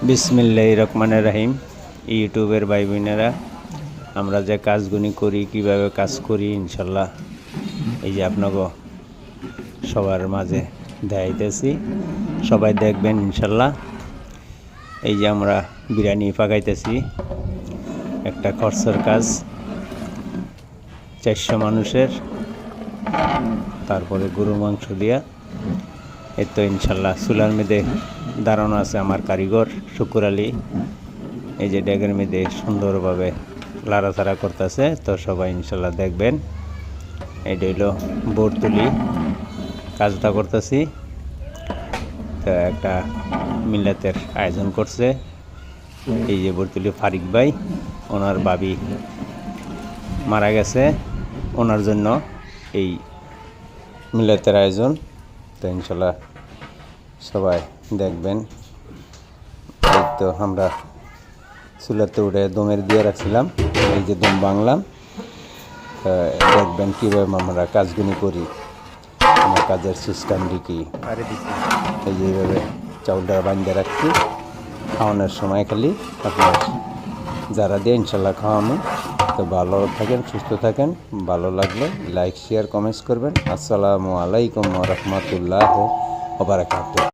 বিসমিল্লাহির রহমানির রহিম। ইউটিউবের ভাই বোনেরা, আমরা যে কাজগুলি করি, কিভাবে কাজ করি, ইনশাল্লাহ এই যে আপনাকে সবার মাঝে দেখাইতেছি, সবাই দেখবেন ইনশাল্লাহ। এই যে আমরা বিরিয়ানি পাকাইতেছি, একটা খরচের কাজ, 400 মানুষের, তারপরে গরুর মাংস দিয়া। এই তো ইনশাল্লাহ চুলার মধ্যে দাঁড়ানো আছে আমার কারিগর শুকুর আলী। এই যে ড্যাগের মধ্যে সুন্দরভাবে লাড়াচাড়া করতেছে, তো সবাই ইনশাল্লাহ দেখবেন। এইটা হইলো বরতুলি, কাজটা করতেছি। তো একটা মিল্লাতের আয়োজন করছে এই যে বরতুলি ফারিক ভাই, ওনার বাবি মারা গেছে, ওনার জন্য এই মিল্লাতের আয়োজন। তো ইনশাল্লাহ সবাই দেখবেন। এই তো আমরা চুলাতে উঠে দমের দিয়ে রাখছিলাম, এই যে দম বাংলাম। দেখবেন কীভাবে আমরা কাজগুলি করি, আমার কাজের সিস্টেমটি কী। এই যে এইভাবে চাউলটা বাঁধতে রাখছি, খাওয়ানোর সময় খালি আপনার যারা দিয়ে ইনশাল্লাহ খাওয়ানো। তো ভালো থাকেন, সুস্থ থাকেন। ভালো লাগলে লাইক, শেয়ার, কমেন্টস করবেন। আসসালামু আলাইকুম ওয়া রাহমাতুল্লাহি ওয়া বারাকাতুহু।